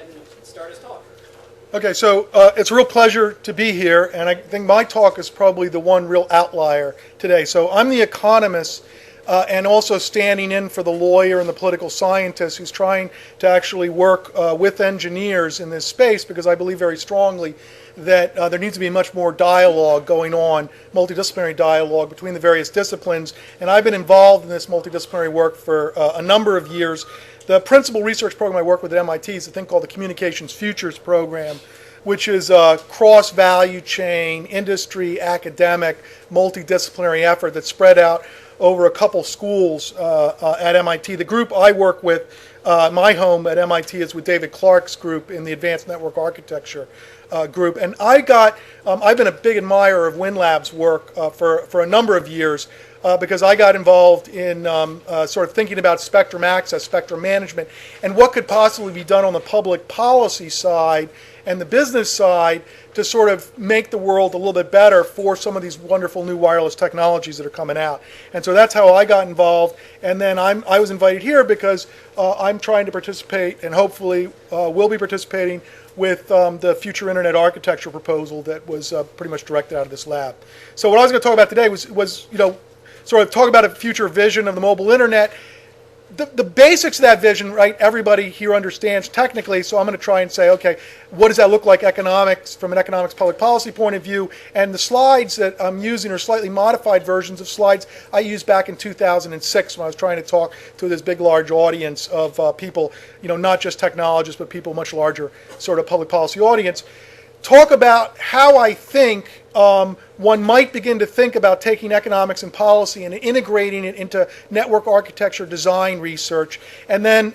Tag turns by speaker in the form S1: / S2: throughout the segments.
S1: and start his talk.
S2: Okay, so it's a real pleasure to be here, and I think my talk is probably the one real outlier today. So I'm the economist and also standing in for the lawyer and the political scientist who's trying to actually work with engineers in this space, because I believe very strongly that there needs to be much more dialogue going on, multidisciplinary dialogue between the various disciplines. And I've been involved in this multidisciplinary work for a number of years. The principal research program I work with at MIT is a thing called the Communications Futures Program, which is a cross-value chain, industry, academic, multidisciplinary effort that's spread out over a couple schools at MIT. The group I work with, my home at MIT, is with David Clark's group in the Advanced Network Architecture group. And I've been a big admirer of WINLAB's work for a number of years because I got involved in sort of thinking about spectrum access, spectrum management, and what could possibly be done on the public policy side and the business side to sort of make the world a little bit better for some of these wonderful new wireless technologies that are coming out. And so that's how I got involved. And then I was invited here because I'm trying to participate, and hopefully will be participating with the future internet architecture proposal that was pretty much directed out of this lab. So what I was going to talk about today was sort of talk about a future vision of the mobile internet. The basics of that vision, right, everybody here understands technically, so I'm going to try and say, okay, what does that look like economics, from an economics public policy point of view? And the slides that I'm using are slightly modified versions of slides I used back in 2006 when I was trying to talk to this big, large audience of people, not just technologists, but people much larger sort of public policy audience. Talk about how I think one might begin to think about taking economics and policy and integrating it into network architecture design research, and then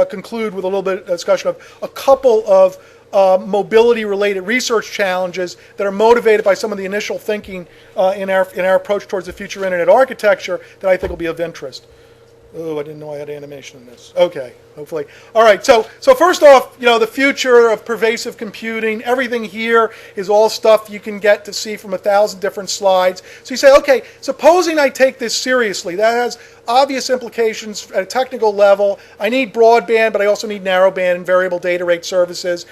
S2: conclude with a little bit of discussion of a couple of mobility-related research challenges that are motivated by some of the initial thinking in our approach towards the future internet architecture that I think will be of interest. Oh, I didn't know I had animation in this. Okay, hopefully. All right, so first off, the future of pervasive computing, everything here is all stuff you can get to see from 1,000 different slides. So you say, okay, supposing I take this seriously, that has obvious implications at a technical level. I need broadband, but I also need narrowband and variable data rate services.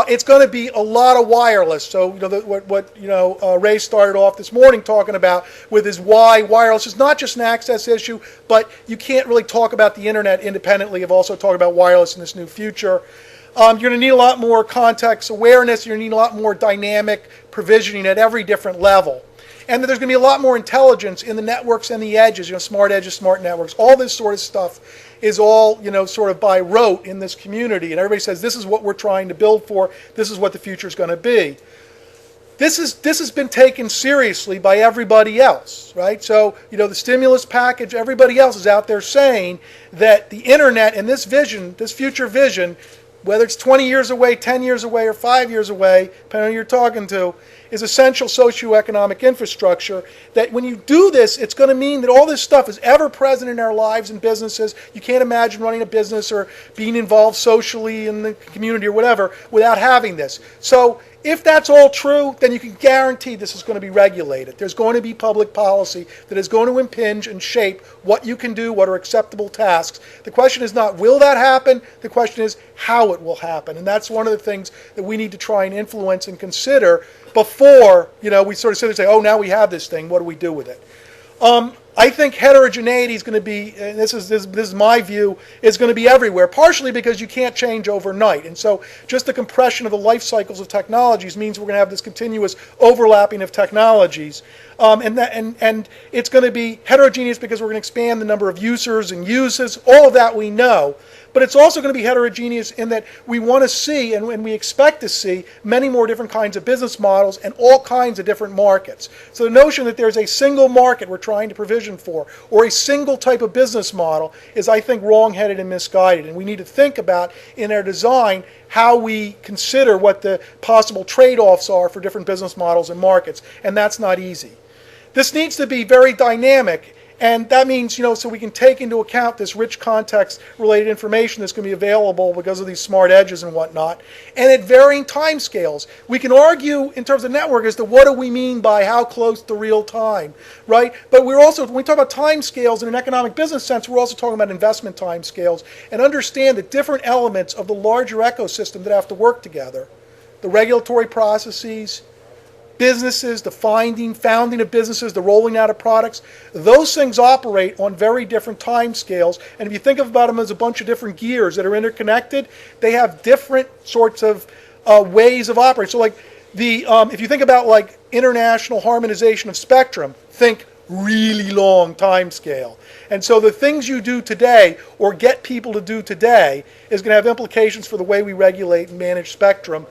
S2: It's going to be a lot of wireless. So what Ray started off this morning talking about with his why wireless is not just an access issue, but you can't really talk about the internet independently of also talking about wireless in this new future. You're going to need a lot more context awareness. You're going to need a lot more dynamic provisioning at every different level. And that there's going to be a lot more intelligence in the networks and the edges, smart edges, smart networks. All this sort of stuff is all, sort of by rote in this community. And everybody says, this is what we're trying to build for. This is what the future is going to be. This has been taken seriously by everybody else, right? So, the stimulus package, everybody else is out there saying that the internet and this vision, this future vision, whether it's 20 years away, 10 years away, or 5 years away, depending on who you're talking to, is essential socioeconomic infrastructure. That when you do this, it's going to mean that all this stuff is ever present in our lives and businesses. You can't imagine running a business or being involved socially in the community or whatever without having this. So if that's all true, then you can guarantee this is going to be regulated. There's going to be public policy that is going to impinge and shape what you can do, what are acceptable tasks. The question is not will that happen, the question is how it will happen. And that's one of the things that we need to try and influence and consider before, we sort of sit and say, oh, now we have this thing, what do we do with it? I think heterogeneity is going to be, and this is my view, is going to be everywhere, partially because you can't change overnight. And so just the compression of the life cycles of technologies means we're going to have this continuous overlapping of technologies. And it's going to be heterogeneous because we're going to expand the number of users and uses, all of that we know. But it's also going to be heterogeneous in that we want to see, and we expect to see, many more different kinds of business models and all kinds of different markets. So the notion that there's a single market we're trying to provision for, or a single type of business model, is, I think, wrong-headed and misguided. And we need to think about, in our design, how we consider what the possible trade-offs are for different business models and markets. And that's not easy. This needs to be very dynamic. And that means, so we can take into account this rich context-related information that's going to be available because of these smart edges and whatnot, and at varying time scales. We can argue in terms of network as to what do we mean by how close to real time, right? But we're also, when we talk about time scales in an economic business sense, we're also talking about investment time scales, and understand the different elements of the larger ecosystem that have to work together. The regulatory processes, businesses, the founding of businesses, the rolling out of products, those things operate on very different time scales. And if you think about them as a bunch of different gears that are interconnected, they have different sorts of ways of operating. So like if you think about like international harmonization of spectrum, think really long time scale. And so the things you do today or get people to do today is going to have implications for the way we regulate and manage spectrum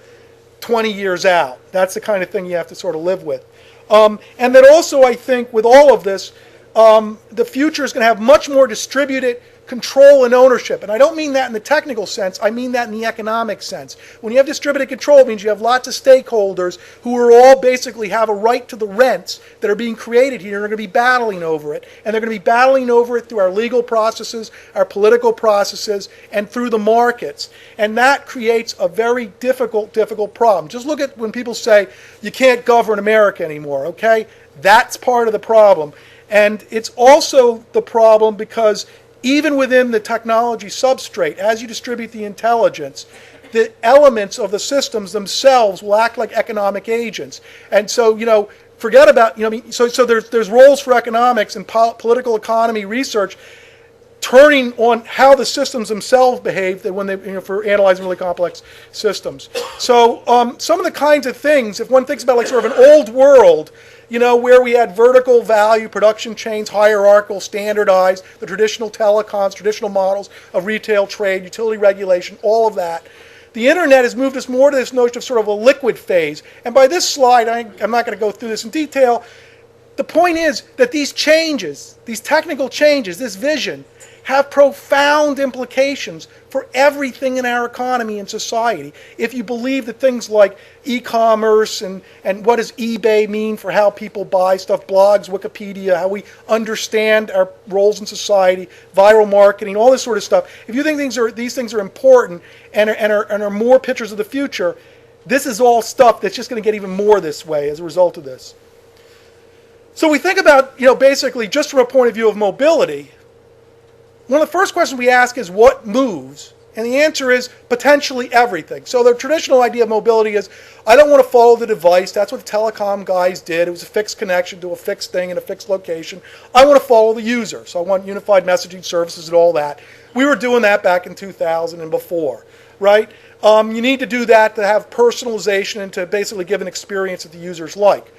S2: 20 years out. That's the kind of thing you have to sort of live with. And then also, I think, with all of this, the future is going to have much more distributed control and ownership. And I don't mean that in the technical sense, I mean that in the economic sense. When you have distributed control, it means you have lots of stakeholders who are all basically have a right to the rents that are being created here and are going to be battling over it. And they're going to be battling over it through our legal processes, our political processes, and through the markets. And that creates a very difficult problem. Just look at when people say, you can't govern America anymore, okay? That's part of the problem. And it's also the problem because even within the technology substrate, as you distribute the intelligence, the elements of the systems themselves will act like economic agents. And so, forget about, so there's roles for economics and political economy research turning on how the systems themselves behave when they, for analyzing really complex systems. So some of the kinds of things, if one thinks about like sort of an old world, where we had vertical value, production chains, hierarchical, standardized, the traditional telecoms, traditional models of retail trade, utility regulation, all of that. The internet has moved us more to this notion of sort of a liquid phase. And by this slide, I'm not going to go through this in detail. The point is that these changes, these technical changes, this vision, have profound implications for everything in our economy and society. If you believe that things like e-commerce and what does eBay mean for how people buy stuff, blogs, Wikipedia, how we understand our roles in society, viral marketing, all this sort of stuff. If you think these things are important and are more pictures of the future, this is all stuff that's just going to get even more this way as a result of this. So we think about, basically just from a point of view of mobility, one of the first questions we ask is what moves? And the answer is potentially everything. So the traditional idea of mobility is, I don't want to follow the device. That's what the telecom guys did. It was a fixed connection to a fixed thing in a fixed location. I want to follow the user. So I want unified messaging services and all that. We were doing that back in 2000 and before, right? You need to do that to have personalization and to basically give an experience that the users like.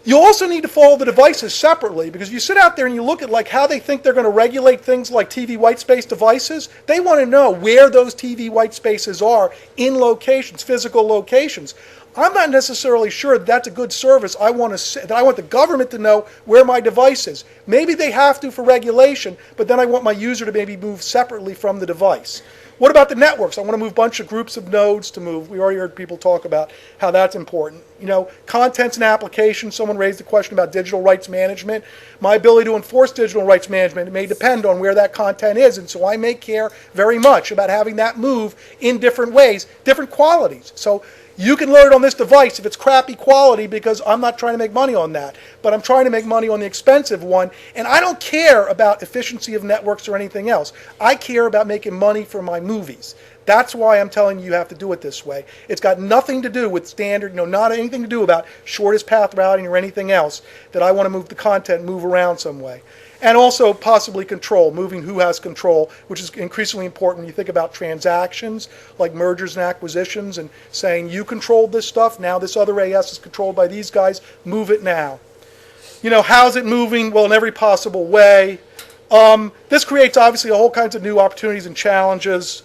S2: You also need to follow the devices separately, because if you sit out there and you look at like how they think they're going to regulate things like TV white space devices, they want to know where those TV white spaces are in locations, physical locations. I'm not necessarily sure that's a good service. I want the government to know where my device is. Maybe they have to for regulation, but then I want my user to maybe move separately from the device. What about the networks? I want to move a bunch of groups of nodes to move. We already heard people talk about how that's important. Contents and applications. Someone raised the question about digital rights management. My ability to enforce digital rights management may depend on where that content is, and so I may care very much about having that move in different ways, different qualities. So you can load it on this device if it's crappy quality, because I'm not trying to make money on that, but I'm trying to make money on the expensive one, and I don't care about efficiency of networks or anything else. I care about making money for my movies. That's why I'm telling you have to do it this way. It's got nothing to do with standard, not anything to do about shortest path routing or anything else that I want to move the content, move around some way. And also possibly control, moving who has control, which is increasingly important when you think about transactions like mergers and acquisitions and saying you controlled this stuff, now this other AS is controlled by these guys, move it now. How's it moving? Well, in every possible way. This creates obviously a whole kinds of new opportunities and challenges.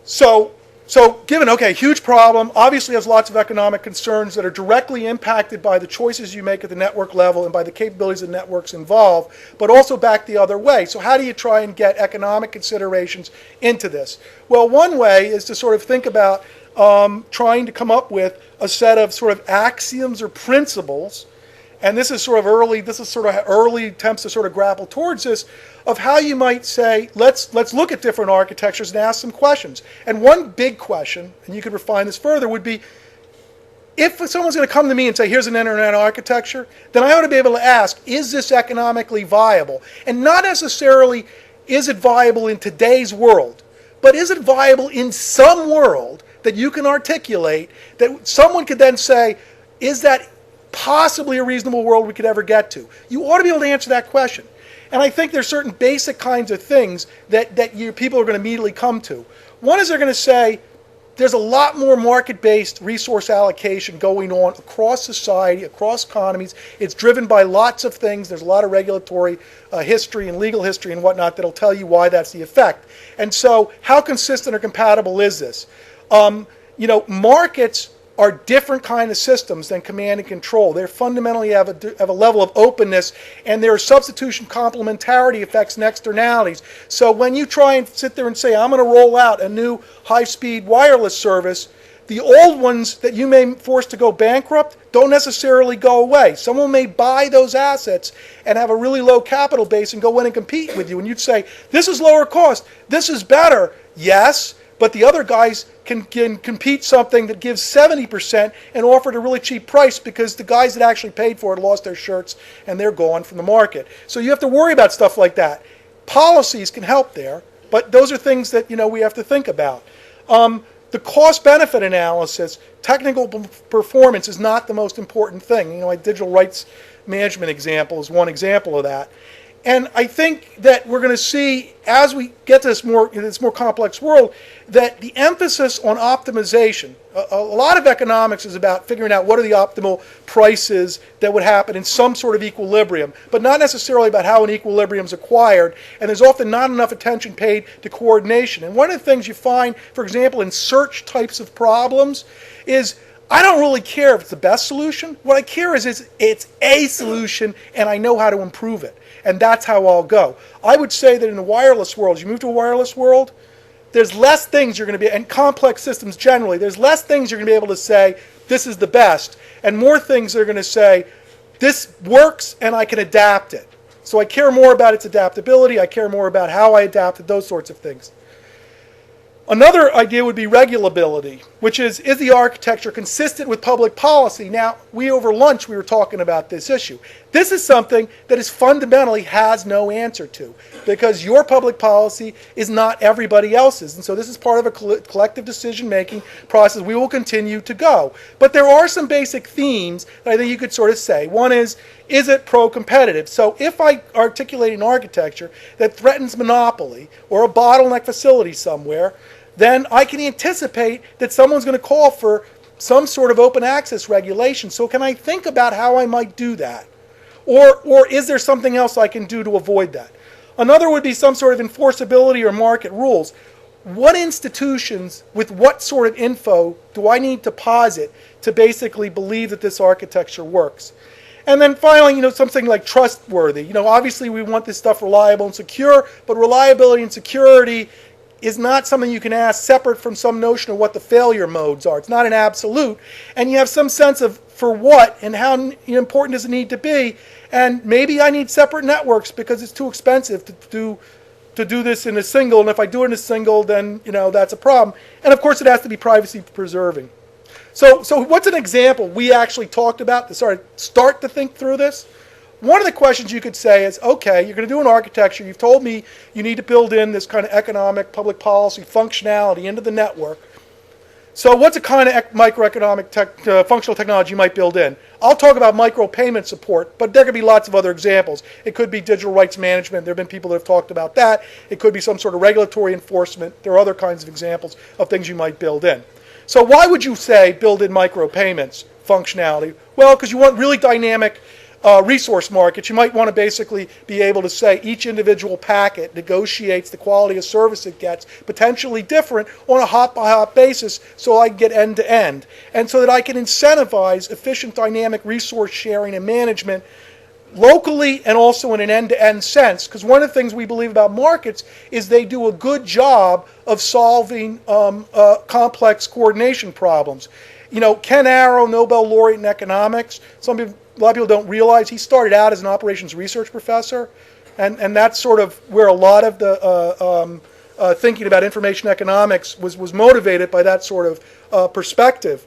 S2: So given, huge problem, obviously has lots of economic concerns that are directly impacted by the choices you make at the network level and by the capabilities of the networks involved, but also back the other way. So how do you try and get economic considerations into this? Well, one way is to sort of think about trying to come up with a set of sort of axioms or principles and this is sort of early attempts to sort of grapple towards this, of how you might say, let's look at different architectures and ask some questions. And one big question, and you could refine this further, would be, if someone's going to come to me and say, here's an internet architecture, then I ought to be able to ask, is this economically viable? And not necessarily, is it viable in today's world, but is it viable in some world that you can articulate, that someone could then say, is that possibly a reasonable world we could ever get to? You ought to be able to answer that question. And I think there's certain basic kinds of things that people are going to immediately come to. One is they're going to say, there's a lot more market-based resource allocation going on across society, across economies. It's driven by lots of things. There's a lot of regulatory history and legal history and whatnot that'll tell you why that's the effect. And so how consistent or compatible is this? Markets are different kind of systems than command and control. They fundamentally have a level of openness, and there are substitution complementarity effects and externalities. So when you try and sit there and say, I'm going to roll out a new high-speed wireless service, the old ones that you may force to go bankrupt don't necessarily go away. Someone may buy those assets and have a really low capital base and go in and compete with you. And you'd say, this is lower cost, this is better. Yes, but the other guys can compete something that gives 70% and offer at a really cheap price because the guys that actually paid for it lost their shirts and they're gone from the market. So you have to worry about stuff like that. Policies can help there, but those are things that we have to think about. The cost-benefit analysis, technical performance is not the most important thing. My digital rights management example is one example of that. And I think that we're going to see, as we get to this more complex world, that the emphasis on optimization, a lot of economics is about figuring out what are the optimal prices that would happen in some sort of equilibrium, but not necessarily about how an equilibrium is acquired, and there's often not enough attention paid to coordination. And one of the things you find, for example, in search types of problems is, I don't really care if it's the best solution. What I care is it's a solution and I know how to improve it. And that's how I'll go. I would say that in the wireless world, as you move to a wireless world, there's less things you're going to be, and complex systems generally, there's less things you're going to be able to say, this is the best, and more things that are going to say, this works and I can adapt it. So I care more about its adaptability, I care more about how I adapt it, those sorts of things. Another idea would be regulability, which is the architecture consistent with public policy? Now, over lunch we were talking about this issue. This is something that is fundamentally has no answer to, because your public policy is not everybody else's. And so this is part of a collective decision-making process. We will continue to go. But there are some basic themes that I think you could sort of say. One is it pro-competitive? So if I articulate an architecture that threatens monopoly or a bottleneck facility somewhere, then I can anticipate that someone's going to call for some sort of open access regulation. So can I think about how I might do that? Or is there something else I can do to avoid that? Another would be some sort of enforceability or market rules. What institutions with what sort of info do I need to posit to basically believe that this architecture works? And then finally, something like trustworthy. Obviously we want this stuff reliable and secure, but reliability and security is not something you can ask separate from some notion of what the failure modes are. It's not an absolute. And you have some sense of for what and how important does it need to be. And maybe I need separate networks because it's too expensive to do this in a single. And if I do it in a single, then that's a problem. And of course it has to be privacy preserving. So what's an example we actually talked about to start to think through this? One of the questions you could say is, okay, you're going to do an architecture. You've told me you need to build in this kind of economic public policy functionality into the network. So what's a kind of microeconomic functional technology you might build in? I'll talk about micropayment support, but there could be lots of other examples. It could be digital rights management. There have been people that have talked about that. It could be some sort of regulatory enforcement. There are other kinds of examples of things you might build in. So why would you say build in micropayments functionality? Well, because you want really dynamic resource markets. You might want to basically be able to say each individual packet negotiates the quality of service it gets, potentially different on a hop-by-hop basis, so I can get end-to-end. And so that I can incentivize efficient dynamic resource sharing and management locally and also in an end-to-end sense. Because one of the things we believe about markets is they do a good job of solving complex coordination problems. Ken Arrow, Nobel laureate in economics, some people a lot of people don't realize, he started out as an operations research professor, and that's sort of where a lot of the thinking about information economics was motivated by that sort of perspective.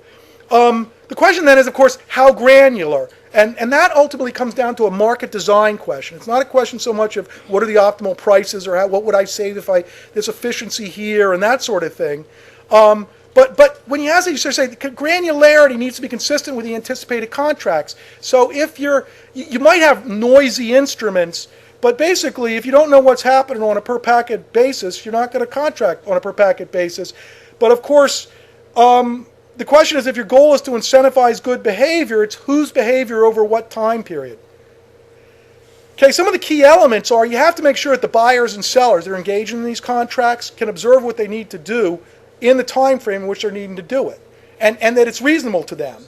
S2: The question then is, of course, how granular? And that ultimately comes down to a market design question. It's not a question so much of what are the optimal prices or what would I save if there's efficiency here and that sort of thing. But when you ask it, you sort of say granularity needs to be consistent with the anticipated contracts. So if you might have noisy instruments, but basically if you don't know what's happening on a per packet basis, you're not going to contract on a per packet basis. But of course, the question is, if your goal is to incentivize good behavior, it's whose behavior over what time period. Okay, some of the key elements are you have to make sure that the buyers and sellers that are engaged in these contracts can observe what they need to do in the time frame in which they're needing to do it, and that it's reasonable to them.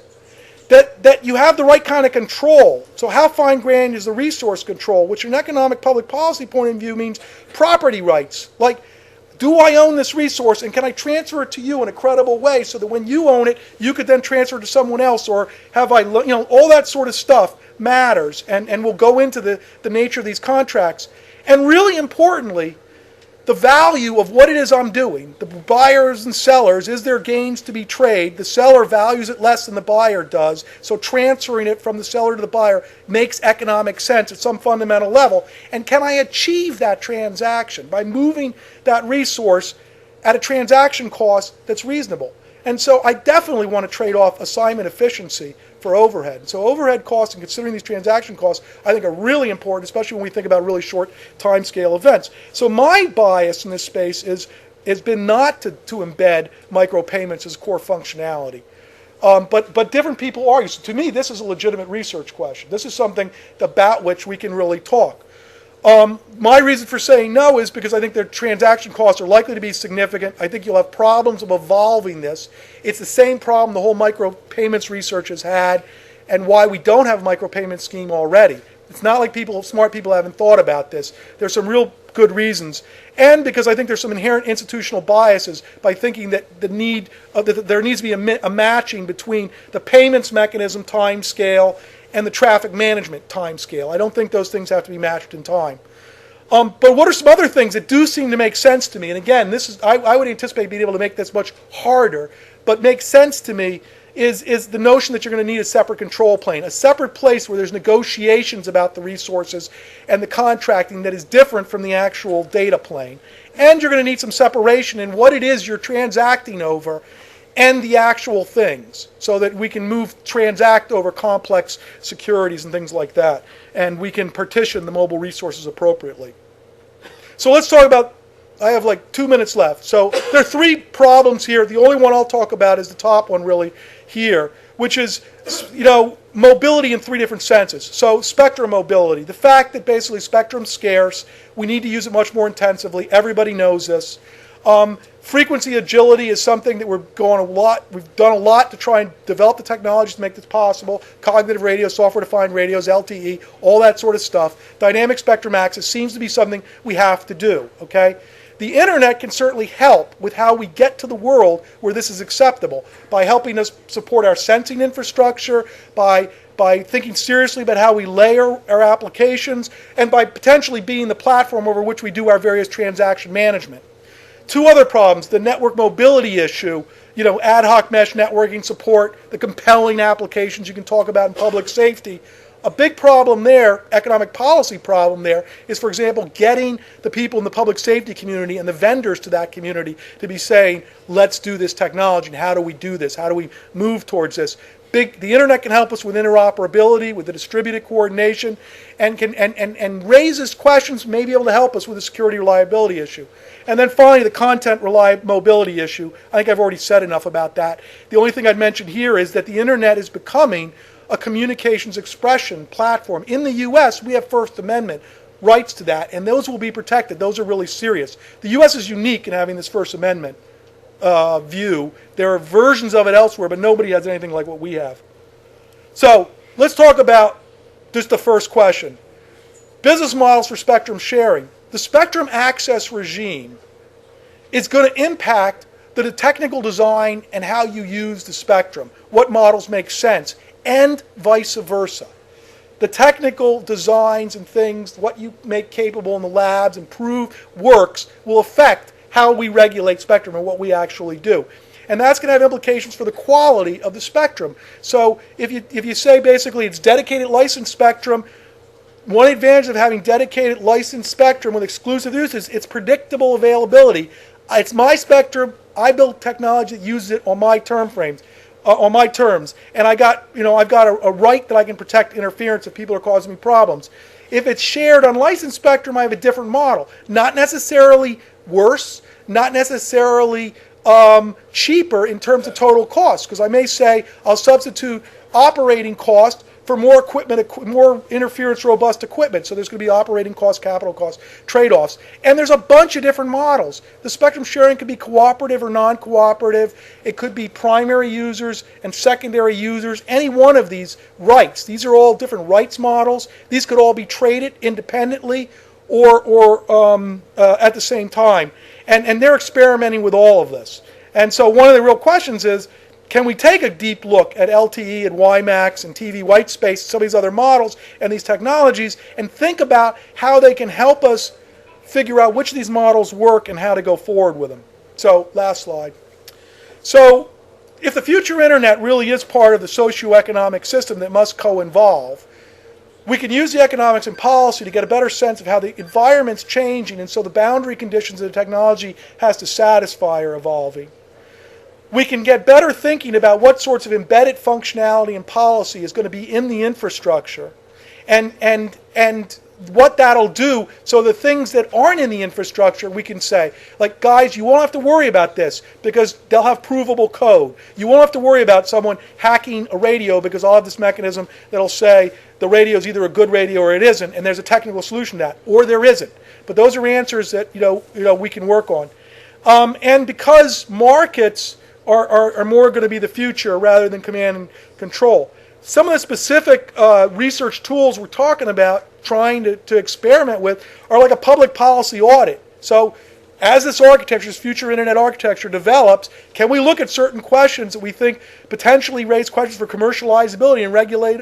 S2: That you have the right kind of control. So how fine-grained is the resource control, which in an economic public policy point of view means property rights. Like, do I own this resource, and can I transfer it to you in a credible way so that when you own it, you could then transfer it to someone else, or have I, all that sort of stuff matters, and we'll go into the nature of these contracts. And really importantly, the value of what it is I'm doing. The buyers and sellers, is there gains to be traded? The seller values it less than the buyer does, so transferring it from the seller to the buyer makes economic sense at some fundamental level. And can I achieve that transaction by moving that resource at a transaction cost that's reasonable? And so I definitely want to trade off assignment efficiency for overhead. So overhead costs and considering these transaction costs, I think, are really important, especially when we think about really short time scale events. So my bias in this space has been not to embed micropayments as core functionality. But different people argue. So to me, this is a legitimate research question. This is something about which we can really talk. My reason for saying no is because I think their transaction costs are likely to be significant. I think you'll have problems of evolving this. It's the same problem the whole micropayments research has had, and why we don't have a micropayment scheme already. It's not like smart people haven't thought about this. There's some real good reasons, and because I think there's some inherent institutional biases by thinking that there needs to be a matching between the payments mechanism time scale and the traffic management time scale. I don't think those things have to be matched in time. But what are some other things that do seem to make sense to me? And again, I would anticipate being able to make this much harder, but makes sense to me is the notion that you're going to need a separate control plane, a separate place where there's negotiations about the resources and the contracting that is different from the actual data plane. And you're going to need some separation in what it is you're transacting over and the actual things, so that we can transact over complex securities and things like that, and we can partition the mobile resources appropriately. So let's talk about, I have like 2 minutes left. So there are three problems here. The only one I'll talk about is the top one really here, which is, mobility in three different senses. So spectrum mobility, the fact that basically spectrum's scarce, we need to use it much more intensively. Everybody knows this. Frequency agility is something that we've done a lot to try and develop the technologies to make this possible. Cognitive radio, software-defined radios, LTE, all that sort of stuff. Dynamic spectrum access seems to be something we have to do, okay? The internet can certainly help with how we get to the world where this is acceptable, by helping us support our sensing infrastructure, by thinking seriously about how we layer our applications, and by potentially being the platform over which we do our various transaction management. Two other problems, the network mobility issue, ad hoc mesh networking support, the compelling applications you can talk about in public safety. A big problem there, economic policy problem there, is, for example, getting the people in the public safety community and the vendors to that community to be saying, let's do this technology, and how do we do this? How do we move towards this? The internet can help us with interoperability, with the distributed coordination, and raises questions, may be able to help us with the security reliability issue. And then finally, the content mobility issue. I think I've already said enough about that. The only thing I'd mention here is that the internet is becoming a communications expression platform. In the U.S., we have First Amendment rights to that, and those will be protected. Those are really serious. The U.S. is unique in having this First Amendment view. There are versions of it elsewhere, but nobody has anything like what we have. So let's talk about just the first question. Business models for spectrum sharing. The spectrum access regime is going to impact the technical design and how you use the spectrum, what models make sense, and vice versa. the technical designs and things, what you make capable in the labs and prove works, will affect how we regulate spectrum and what we actually do. And that's going to have implications for the quality of the spectrum. So if you say basically it's dedicated licensed spectrum, one advantage of having dedicated licensed spectrum with exclusive use is its predictable availability. It's my spectrum. I build technology that uses it on my on my terms, and I've got a right that I can protect interference if people are causing me problems. If it's shared unlicensed spectrum, I have a different model. Not necessarily worse, not necessarily cheaper in terms of total cost, because I may say I'll substitute operating cost for more equipment, more interference robust equipment. So there's going to be operating cost, capital cost, trade-offs. And there's a bunch of different models. The spectrum sharing could be cooperative or non-cooperative. It could be primary users and secondary users. Any one of these rights. These are all different rights models. These could all be traded independently or at the same time. And they're experimenting with all of this. And so one of the real questions is, can we take a deep look at LTE and WiMAX and TV white space, some of these other models and these technologies, and think about how they can help us figure out which of these models work and how to go forward with them. So, last slide. So, if the future internet really is part of the socio-economic system that must co-involve, we can use the economics and policy to get a better sense of how the environment's changing, and so the boundary conditions that the technology has to satisfy are evolving. We can get better thinking about what sorts of embedded functionality and policy is going to be in the infrastructure, and what that'll do. So the things that aren't in the infrastructure, we can say, like, guys, you won't have to worry about this because they'll have provable code. You won't have to worry about someone hacking a radio because I'll have this mechanism that'll say the radio is either a good radio or it isn't, and there's a technical solution to that, or there isn't. But those are answers that we can work on. And because markets are more going to be the future rather than command and control. Some of the specific research tools we're talking about trying to experiment with are like a public policy audit. So as this architecture, this future internet architecture develops, can we look at certain questions that we think potentially raise questions for commercializability and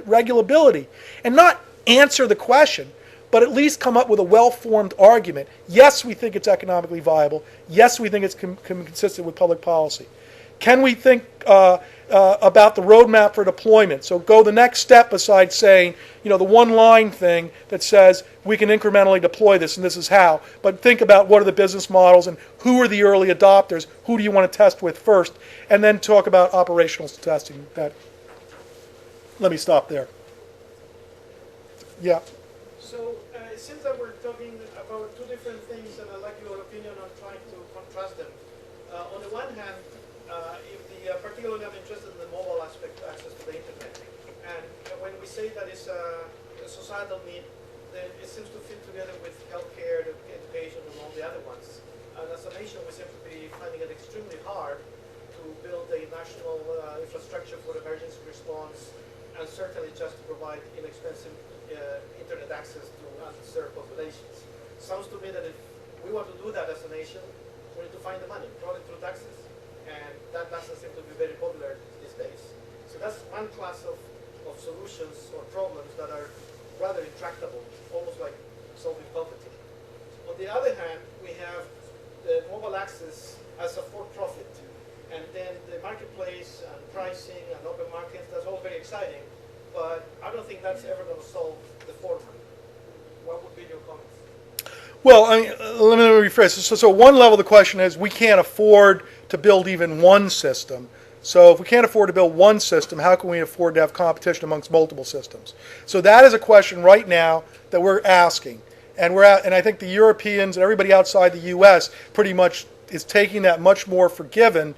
S2: regulability, and not answer the question, but at least come up with a well-formed argument. Yes, we think it's economically viable. Yes, we think it's consistent with public policy. Can we think about the roadmap for deployment? So go the next step besides saying, the one-line thing that says we can incrementally deploy this and this is how. But think about what are the business models and who are the early adopters, who do you want to test with first, and then talk about operational testing. Let me stop there. Yeah.
S1: So it seems that we're talking about two different things, and I'd like your opinion on trying to contrast them. On the one hand, particularly I'm interested in the mobile aspect, access to the internet. And when we say that it's a societal need, then it seems to fit together with healthcare, education, and all the other ones. And as a nation, we seem to be finding it extremely hard to build a national infrastructure for emergency response, and certainly just to provide inexpensive internet access to underserved populations. Sounds to me that if we want to do that as a nation, we need to find the money, probably through taxes. And that doesn't seem to be very popular these days. So that's one class of solutions or problems that are rather intractable, almost like solving poverty. On the other hand, we have the mobile access as a for-profit. And then the marketplace and pricing and open markets, that's all very exciting. But I don't think that's ever going to solve the former. What would be your comments?
S2: Well, let me rephrase. So one level of the question is we can't afford to build even one system. So if we can't afford to build one system, how can we afford to have competition amongst multiple systems? So that is a question right now that we're asking. And I think the Europeans and everybody outside the U.S. pretty much is taking that much more for given.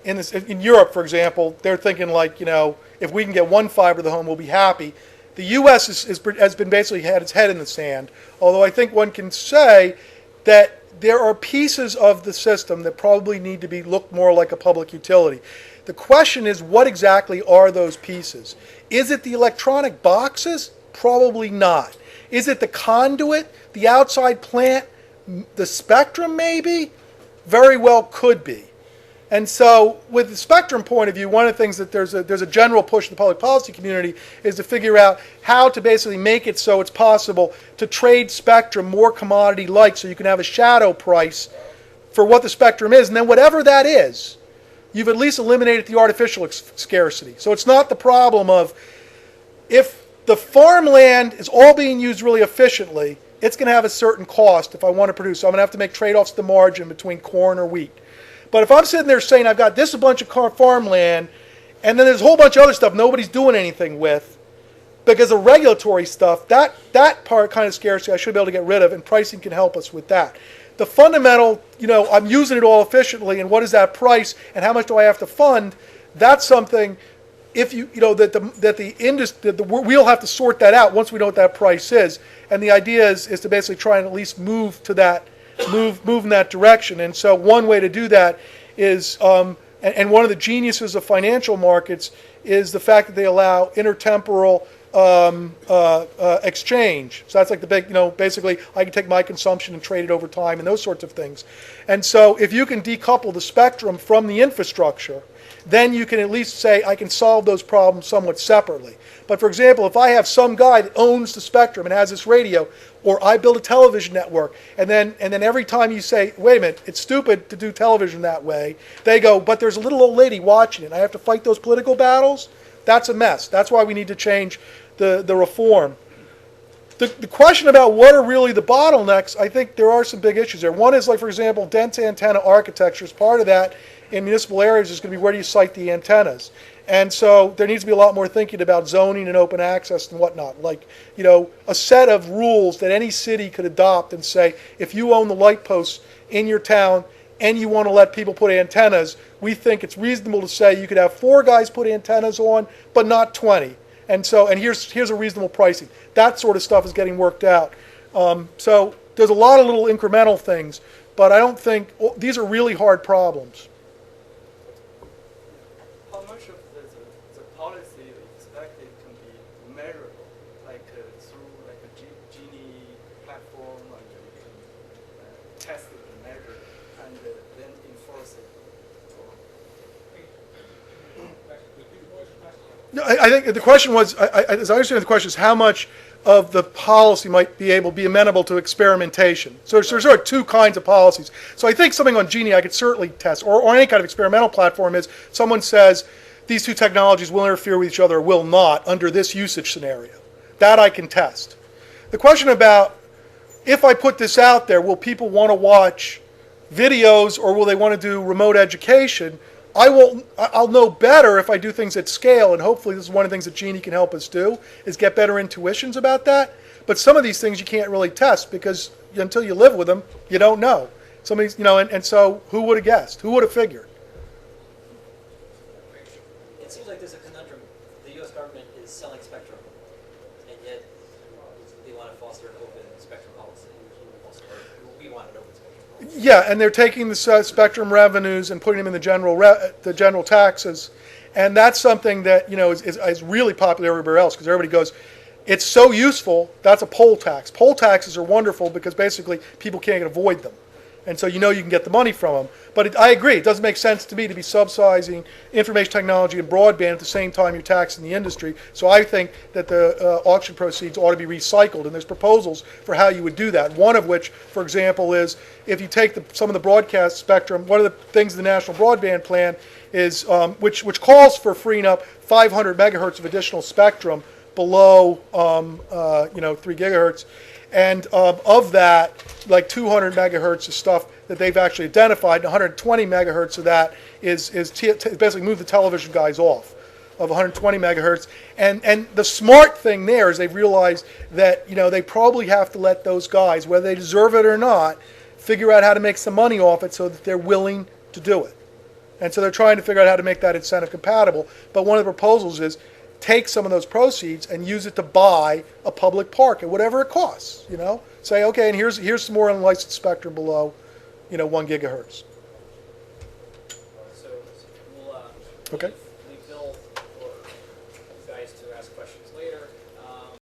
S2: In Europe, for example, they're thinking like, if we can get one fiber to the home, we'll be happy. The U.S. has been basically had its head in the sand, although I think one can say that there are pieces of the system that probably need to be looked more like a public utility. The question is, what exactly are those pieces? Is it the electronic boxes? Probably not. Is it the conduit, the outside plant, the spectrum maybe? Very well could be. And so with the spectrum point of view, one of the things that there's a general push in the public policy community is to figure out how to basically make it so it's possible to trade spectrum more commodity-like, so you can have a shadow price for what the spectrum is. And then whatever that is, you've at least eliminated the artificial scarcity. So it's not the problem of, if the farmland is all being used really efficiently, it's going to have a certain cost if I want to produce. So I'm going to have to make trade-offs to the margin between corn or wheat. But if I'm sitting there saying I've got this a bunch of farmland, and then there's a whole bunch of other stuff nobody's doing anything with because of regulatory stuff, that part kind of scarcity I should be able to get rid of, and pricing can help us with that. The fundamental, I'm using it all efficiently, and what is that price, and how much do I have to fund? That's something, if we'll have to sort that out once we know what that price is. And the idea is to basically try and at least move to that. Move in that direction. And so one way to do that is, and one of the geniuses of financial markets is the fact that they allow intertemporal exchange. So that's like the big, basically I can take my consumption and trade it over time and those sorts of things. And so if you can decouple the spectrum from the infrastructure, then you can at least say I can solve those problems somewhat separately. But for example, if I have some guy that owns the spectrum and has this radio, or I build a television network, and then every time you say, wait a minute, it's stupid to do television that way, they go, but there's a little old lady watching it, and I have to fight those political battles? That's a mess. That's why we need to change the reform. The question about what are really the bottlenecks, I think there are some big issues there. One is, like, for example, dense antenna architecture. As part of that, in municipal areas is going to be where do you site the antennas. And so there needs to be a lot more thinking about zoning and open access and whatnot. Like, a set of rules that any city could adopt and say, if you own the light posts in your town and you want to let people put antennas, we think it's reasonable to say you could have 4 guys put antennas on, but not 20. And here's a reasonable pricing. That sort of stuff is getting worked out. So there's a lot of little incremental things, but I don't think these are really hard problems.
S3: How much of the policy expected can be measurable, like through like a Genie platform, and you can test it and measure, and then enforce it?
S2: No, I think the question was, as I understand the question, is how much of the policy might be amenable to experimentation. So there's sort of 2 kinds of policies. So I think something on Genie I could certainly test, or any kind of experimental platform is someone says these 2 technologies will interfere with each other or will not under this usage scenario. That I can test. The question about if I put this out there, will people want to watch videos or will they want to do remote education? I'll know better if I do things at scale, and hopefully this is one of the things that Genie can help us do, is get better intuitions about that. But some of these things you can't really test because until you live with them, you don't know. Somebody's, and so who would have guessed? Who would have figured?
S4: It seems like there's a conundrum. The U.S. government is selling spectrum, and yet they want to foster an open spectrum policy. We want an open spectrum policy.
S2: Yeah, and they're taking the spectrum revenues and putting them in the general taxes, and that's something that is really popular everywhere else because everybody goes, it's so useful. That's a poll tax. Poll taxes are wonderful because basically people can't avoid them, and so you can get the money from them. But I agree, it doesn't make sense to me to be subsidizing information technology and broadband at the same time you're taxing the industry. So I think that the auction proceeds ought to be recycled, and there's proposals for how you would do that. One of which, for example, is if you take some of the broadcast spectrum, one of the things in the National Broadband Plan is, which calls for freeing up 500 megahertz of additional spectrum below 3 gigahertz. And of that, like 200 megahertz is stuff that they've actually identified. And 120 megahertz of that is basically move the television guys off of 120 megahertz. And the smart thing there is they've realized that they probably have to let those guys, whether they deserve it or not, figure out how to make some money off it so that they're willing to do it. And so they're trying to figure out how to make that incentive compatible. But one of the proposals is take some of those proceeds and use it to buy a public park at whatever it costs. Say, okay, and here's some more unlicensed spectrum below 1 gigahertz.
S4: So we'll
S2: Okay.
S4: leave